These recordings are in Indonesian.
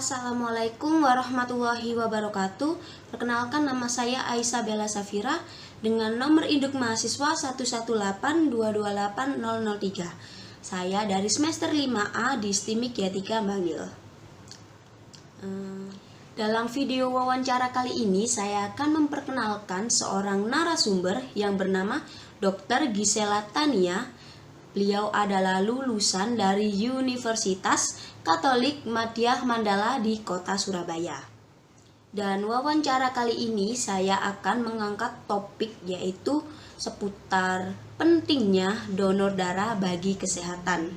Assalamualaikum warahmatullahi wabarakatuh. Perkenalkan, nama saya Aisyah Bella Safira dengan nomor induk mahasiswa 118228003. Saya dari semester 5A di STIMIK Y3 Bangil. Dalam video wawancara kali ini saya akan memperkenalkan seorang narasumber yang bernama Dr. Gisela Tania. Beliau adalah lulusan dari Universitas Katolik Madya Mandala di Kota Surabaya. Dan wawancara kali ini saya akan mengangkat topik yaitu seputar pentingnya donor darah bagi kesehatan.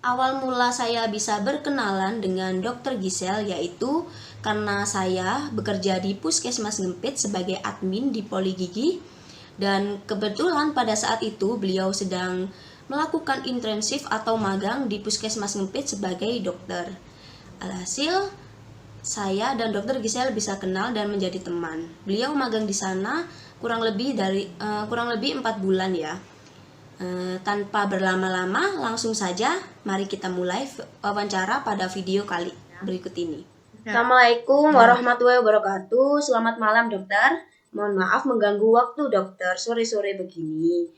Awal mula saya bisa berkenalan dengan Dr. Gisel yaitu karena saya bekerja di Puskesmas Ngempit sebagai admin di Poli Gigi. Dan kebetulan pada saat itu beliau sedang melakukan intensif atau magang di Puskesmas Ngempit sebagai dokter. Alhasil saya dan Dr. Gisel bisa kenal dan menjadi teman. Beliau magang di sana kurang lebih 4 bulan ya. Tanpa berlama-lama, langsung saja mari kita mulai wawancara pada video kali berikut ini. Assalamualaikum warahmatullahi wabarakatuh. Selamat malam dokter. Mohon maaf mengganggu waktu dokter sore-sore begini.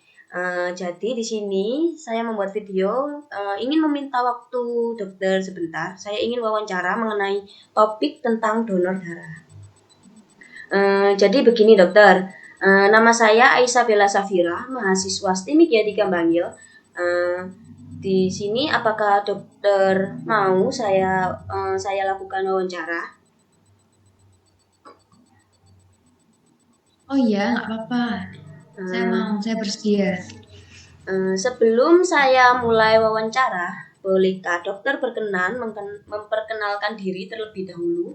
Jadi di sini saya membuat video ingin meminta waktu dokter sebentar. Saya ingin wawancara mengenai topik tentang donor darah. Jadi begini dokter. Nama saya Aisyah Bella Safira, mahasiswa STIMIK Y3 Bangil. Di sini apakah dokter mau saya lakukan wawancara? Oh iya, nggak apa-apa. Saya bersedia. Sebelum saya mulai wawancara, bolehkah dokter berkenan memperkenalkan diri terlebih dahulu?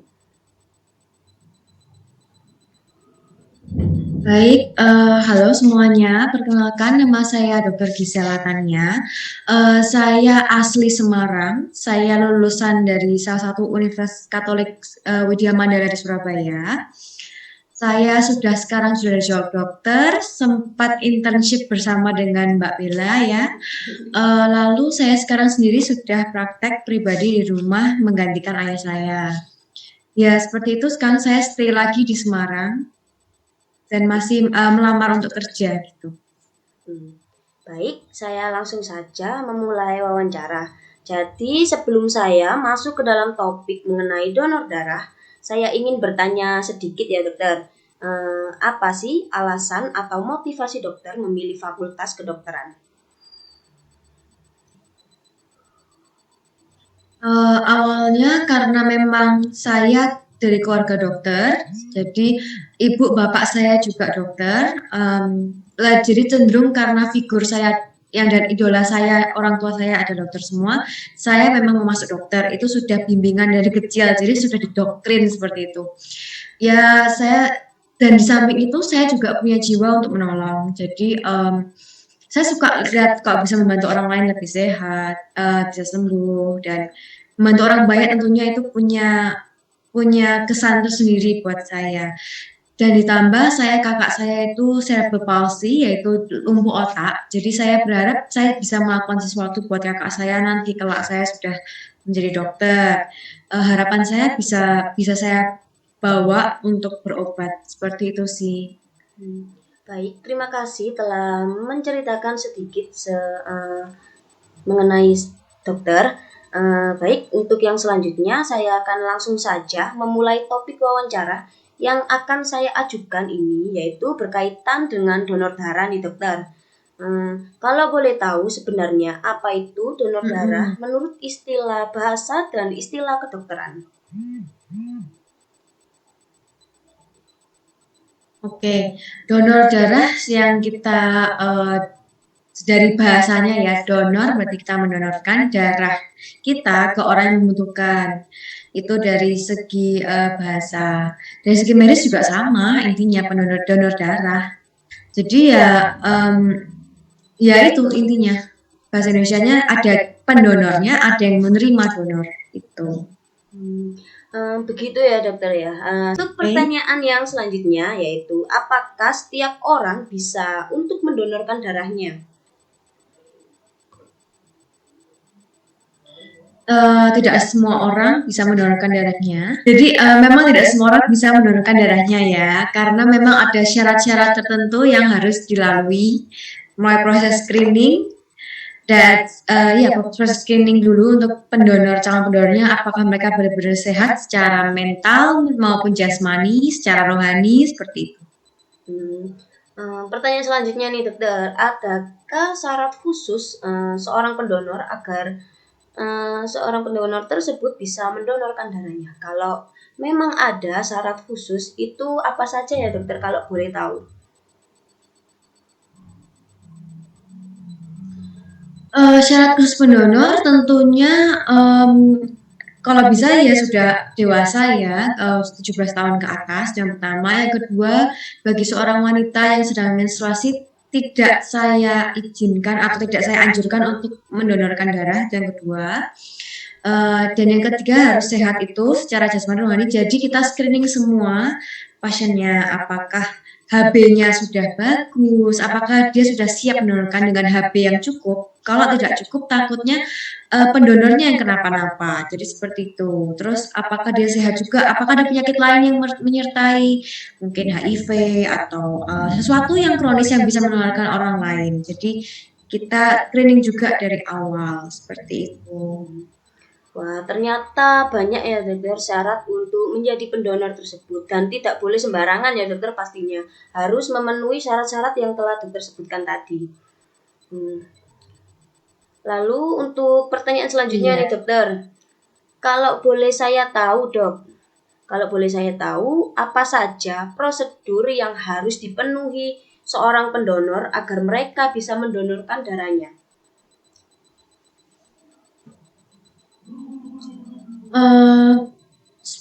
Baik, halo semuanya. Perkenalkan, nama saya Dr. Gisela Tania. Saya asli Semarang. Saya lulusan dari salah satu Universitas Katolik Widya Mandala di Surabaya. Saya sekarang sudah jawab dokter, sempat internship bersama dengan Mbak Bella ya. Lalu saya sekarang sendiri sudah praktek pribadi di rumah menggantikan ayah saya. Ya seperti itu, sekarang saya stay lagi di Semarang dan masih melamar untuk kerja gitu. Baik, saya langsung saja memulai wawancara. Jadi sebelum saya masuk ke dalam topik mengenai donor darah, saya ingin bertanya sedikit ya dokter. Apa sih alasan atau motivasi dokter memilih fakultas kedokteran? Awalnya karena memang saya dari keluarga dokter, jadi ibu bapak saya juga dokter. Jadi cenderung karena figur saya yang dan idola saya, orang tua saya ada dokter semua, saya memang mau masuk dokter. Itu sudah bimbingan dari kecil, jadi sudah didoktrin seperti itu. Ya saya dan di samping itu saya juga punya jiwa untuk menolong. Jadi saya suka lihat kalau bisa membantu orang lain lebih sehat, bisa sembuh dan membantu orang banyak tentunya itu punya kesan tersendiri buat saya. Dan ditambah kakak saya itu cerebral palsy yaitu lumpuh otak. Jadi saya berharap saya bisa melakukan sesuatu buat kakak saya nanti kelak saya sudah menjadi dokter. Harapan saya bisa saya bawa untuk berobat. Seperti itu sih. Baik, terima kasih telah menceritakan sedikit mengenai dokter. Baik, untuk yang selanjutnya saya akan langsung saja memulai topik wawancara yang akan saya ajukan ini yaitu berkaitan dengan donor darah nih dokter. Kalau boleh tahu sebenarnya apa itu donor darah menurut istilah bahasa dan istilah kedokteran? Oke, donor darah yang kita dari bahasanya ya donor berarti kita mendonorkan darah kita ke orang yang membutuhkan. Itu dari segi bahasa. Dari segi medis juga sama intinya donor darah. Jadi ya itu intinya. Bahasa Indonesianya ada pendonornya, ada yang menerima donor itu. Begitu ya dokter ya. Untuk pertanyaan yang selanjutnya yaitu apakah setiap orang bisa untuk mendonorkan darahnya? Tidak semua orang bisa mendonorkan darahnya. Jadi memang tidak semua orang bisa mendonorkan darahnya ya, karena memang ada syarat-syarat tertentu yang harus dilalui, mulai proses screening dan ya proses screening dulu untuk pendonor calon pendonornya, apakah mereka benar-benar sehat secara mental maupun jasmani, secara rohani seperti itu. Pertanyaan selanjutnya nih dokter, adakah syarat khusus seorang pendonor agar seorang pendonor tersebut bisa mendonorkan darahnya? Kalau memang ada syarat khusus, itu apa saja ya dokter kalau boleh tahu? Syarat khusus pendonor tentunya kalau bisa ya sudah dewasa ya, 17 tahun ke atas yang pertama. Yang kedua, bagi seorang wanita yang sedang menstruasi tidak saya izinkan atau tidak saya anjurkan untuk mendonorkan darah. Yang kedua, dan yang ketiga harus sehat itu secara jasmani rohani. Jadi kita screening semua pasiennya, apakah HB-nya sudah bagus, apakah dia sudah siap mendonorkan dengan HB yang cukup. Kalau tidak cukup, takutnya pendonornya yang kenapa-napa. Jadi seperti itu. Terus apakah dia sehat juga? Apakah ada penyakit lain yang menyertai, mungkin HIV atau sesuatu yang kronis yang bisa menularkan orang lain. Jadi kita screening juga dari awal seperti itu. Wah, ternyata banyak ya dokter syarat untuk menjadi pendonor tersebut dan tidak boleh sembarangan ya dokter pastinya. Harus memenuhi syarat-syarat yang telah dokter sebutkan tadi. Lalu untuk pertanyaan selanjutnya nih Iya. dokter, kalau boleh saya tahu dok, kalau boleh saya tahu apa saja prosedur yang harus dipenuhi seorang pendonor agar mereka bisa mendonorkan darahnya?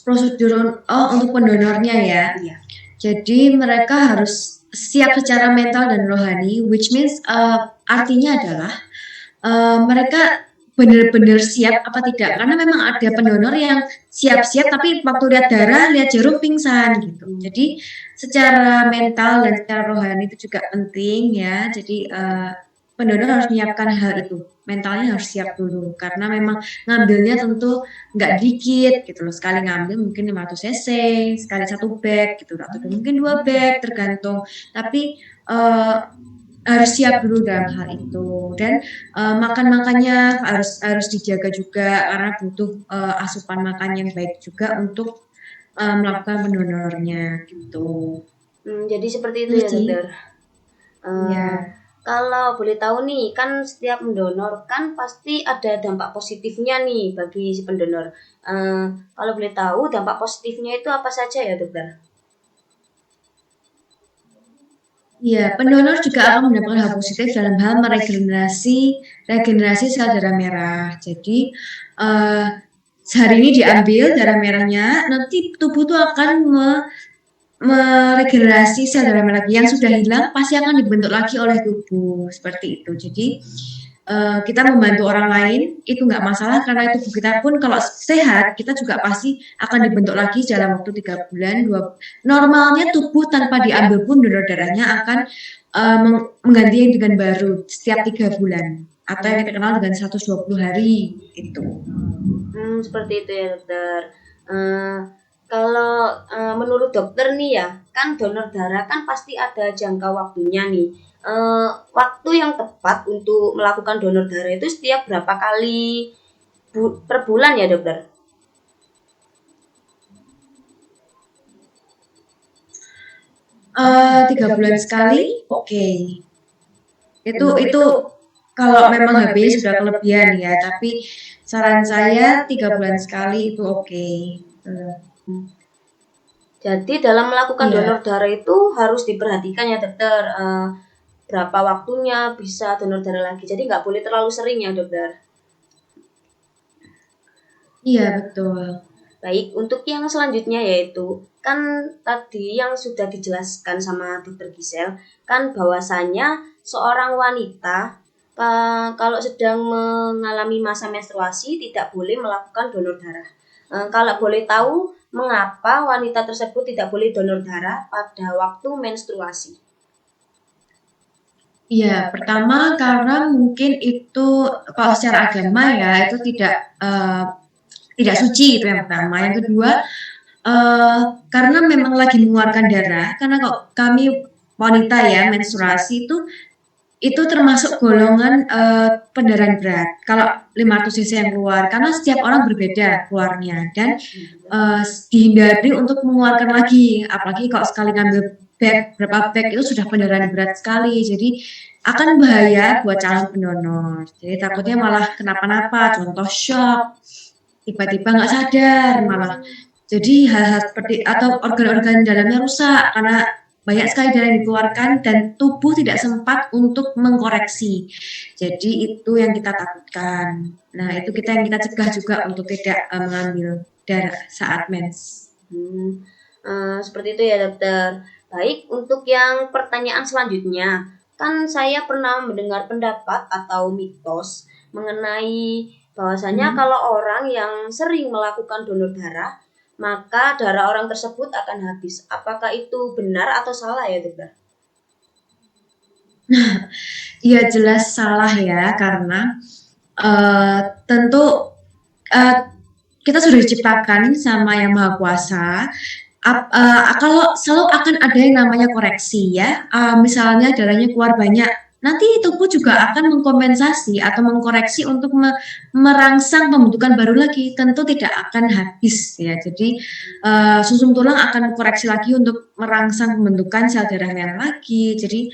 Prosedur untuk pendonornya ya. Iya. Jadi mereka harus siap secara mental dan rohani, which means artinya adalah mereka benar-benar siap apa tidak, karena memang ada pendonor yang siap-siap tapi waktu lihat darah, lihat jarum pingsan gitu. Jadi secara mental dan secara rohani itu juga penting ya. Jadi pendonor harus menyiapkan hal itu, mentalnya harus siap dulu karena memang ngambilnya tentu nggak dikit gitu loh. Sekali ngambil mungkin 500 cc, sekali satu bag gitu, atau mungkin 2 bag tergantung. Tapi harus siap dulu dalam hal itu. Dan makan-makannya harus dijaga juga karena butuh asupan makan yang baik juga untuk melakukan pendonornya gitu. Jadi seperti itu Itu ya sih. dokter. Iya. Eh, Kalau boleh tahu nih, kan setiap mendonor kan pasti ada dampak positifnya nih bagi si pendonor. Kalau boleh tahu dampak positifnya itu apa saja ya dokter? Iya, pendonor juga akan mendapatkan hal positif dalam hal regenerasi sel darah merah. Jadi uh, sehari ini diambil darah merahnya, nanti tubuh tuh akan meregenerasi sel darah merah yang sudah hilang pasti akan dibentuk lagi oleh tubuh seperti itu. Jadi kita membantu orang lain itu nggak masalah karena tubuh kita pun kalau sehat kita juga pasti akan dibentuk lagi dalam waktu 3 bulan. Normalnya tubuh tanpa diambil pun donor darahnya akan mengganti dengan baru setiap 3 bulan atau yang kita kenal dengan 120 hari itu. Seperti itu ya dokter. Eh, Kalau menurut dokter nih ya, kan donor darah kan pasti ada jangka waktunya nih. Waktu yang tepat untuk melakukan donor darah itu setiap berapa kali per bulan ya dokter? 3 bulan sekali, oke. Itu kalau memang HB sudah kelebihan ya, tapi saran saya 3 bulan sekali itu oke. Jadi dalam melakukan donor Iya, darah itu harus diperhatikan ya dokter, berapa waktunya bisa donor darah lagi. Jadi nggak boleh terlalu sering ya dokter. iya betul. Baik, untuk yang selanjutnya yaitu kan tadi yang sudah dijelaskan sama dokter Gisel kan bahwasanya seorang wanita kalau sedang mengalami masa menstruasi tidak boleh melakukan donor darah. Kalau boleh tahu mengapa wanita tersebut tidak boleh donor darah pada waktu menstruasi? Iya, pertama karena mungkin itu kalau secara agama ya itu tidak suci itu yang pertama. Yang kedua, karena memang lagi mengeluarkan darah, karena kok kami wanita ya menstruasi itu termasuk golongan pendarahan berat. Kalau 500 cc yang keluar, karena setiap orang berbeda keluarnya dan dihindari untuk mengeluarkan lagi, apalagi kalau sekali ngambil berapa bag itu sudah pendarahan berat sekali, jadi akan bahaya buat calon pendonor. Jadi takutnya malah kenapa-napa, contoh shock, tiba-tiba nggak sadar malah. Jadi hal-hal seperti atau organ-organ dalamnya rusak karena banyak sekali darah yang dikeluarkan dan tubuh tidak sempat untuk mengkoreksi. Jadi itu yang kita takutkan. Nah, itu yang kita cegah juga untuk tidak mengambil darah saat mens. Seperti itu ya dokter. Baik, untuk yang pertanyaan selanjutnya, kan saya pernah mendengar pendapat atau mitos mengenai bahwasanya kalau orang yang sering melakukan donor darah, maka darah orang tersebut akan habis. Apakah itu benar atau salah ya dokter? Ya jelas salah ya karena tentu kita sudah diciptakan sama Yang Maha Kuasa. Kalau selalu akan ada yang namanya koreksi ya, misalnya darahnya keluar banyak, nanti tubuh juga akan mengkompensasi atau mengkoreksi untuk merangsang pembentukan baru lagi, tentu tidak akan habis ya. Jadi susun tulang akan koreksi lagi untuk merangsang pembentukan sel darah merah lagi. Jadi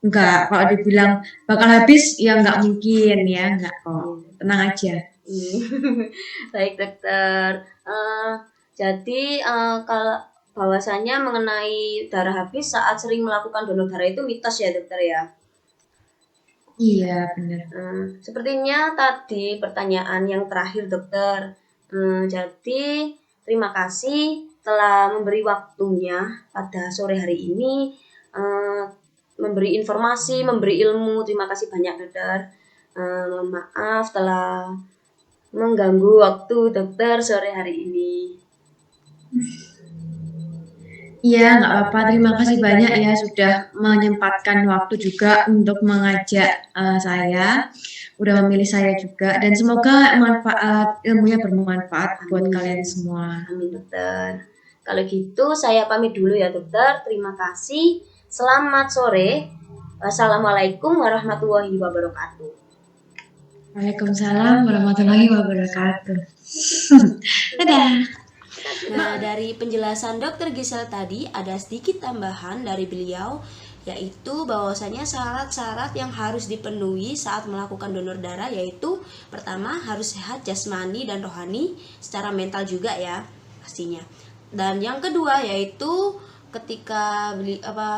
enggak, kalau dibilang bakal habis ya enggak mungkin ya, enggak kok. Tenang aja. Baik dokter. Jadi kalau bahwasanya mengenai darah habis saat sering melakukan donor darah itu mitos ya dokter ya? Iya benar. Sepertinya tadi pertanyaan yang terakhir dokter. Jadi terima kasih telah memberi waktunya pada sore hari ini, memberi informasi, memberi ilmu. Terima kasih banyak dokter. Mohon maaf telah mengganggu waktu dokter sore hari ini. Iya, nggak apa-apa. Terima kasih banyak ya sudah menyempatkan waktu juga untuk mengajak saya, udah memilih saya juga, dan semoga ilmunya bermanfaat buat kalian semua. Amin dokter. Kalau gitu saya pamit dulu ya dokter. Terima kasih. Selamat sore. Wassalamualaikum warahmatullahi wabarakatuh. Waalaikumsalam warahmatullahi wabarakatuh. Dadah. Nah, dari penjelasan Dr. Gisel tadi ada sedikit tambahan dari beliau, yaitu bahwasanya syarat-syarat yang harus dipenuhi saat melakukan donor darah, yaitu pertama harus sehat jasmani dan rohani, secara mental juga ya pastinya. Dan yang kedua yaitu ketika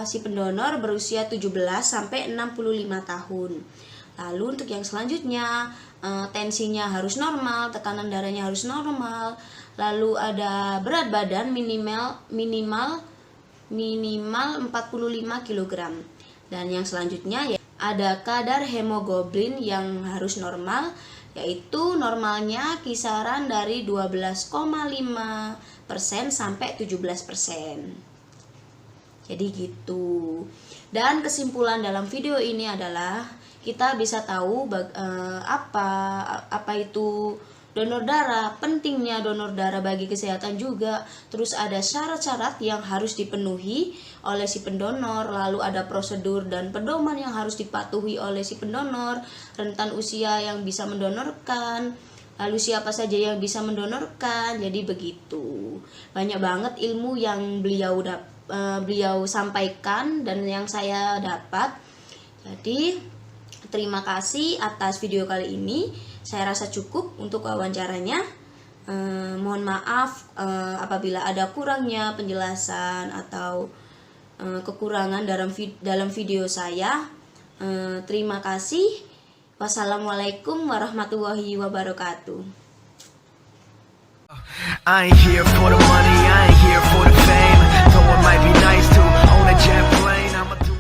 si pendonor berusia 17 sampai 65 tahun. Lalu untuk yang selanjutnya tensinya harus normal, tekanan darahnya harus normal. Lalu ada berat badan minimal 45 kg. Dan yang selanjutnya ya ada kadar hemoglobin yang harus normal, yaitu normalnya kisaran dari 12,5% sampai 17%. Jadi gitu. Dan kesimpulan dalam video ini adalah kita bisa tahu apa itu donor darah, pentingnya donor darah bagi kesehatan juga. Terus ada syarat-syarat yang harus dipenuhi oleh si pendonor, lalu ada prosedur dan pedoman yang harus dipatuhi oleh si pendonor, rentan usia yang bisa mendonorkan, lalu siapa saja yang bisa mendonorkan. Jadi begitu. Banyak banget ilmu yang beliau sampaikan dan yang saya dapat. Jadi terima kasih atas video kali ini. Saya rasa cukup untuk wawancaranya. Mohon maaf apabila ada kurangnya penjelasan atau kekurangan dalam video saya. Terima kasih. Wassalamualaikum warahmatullahi wabarakatuh. I ain't here for the money, I ain't here for the fame. Though it might be nice to own a jet plane, I'ma do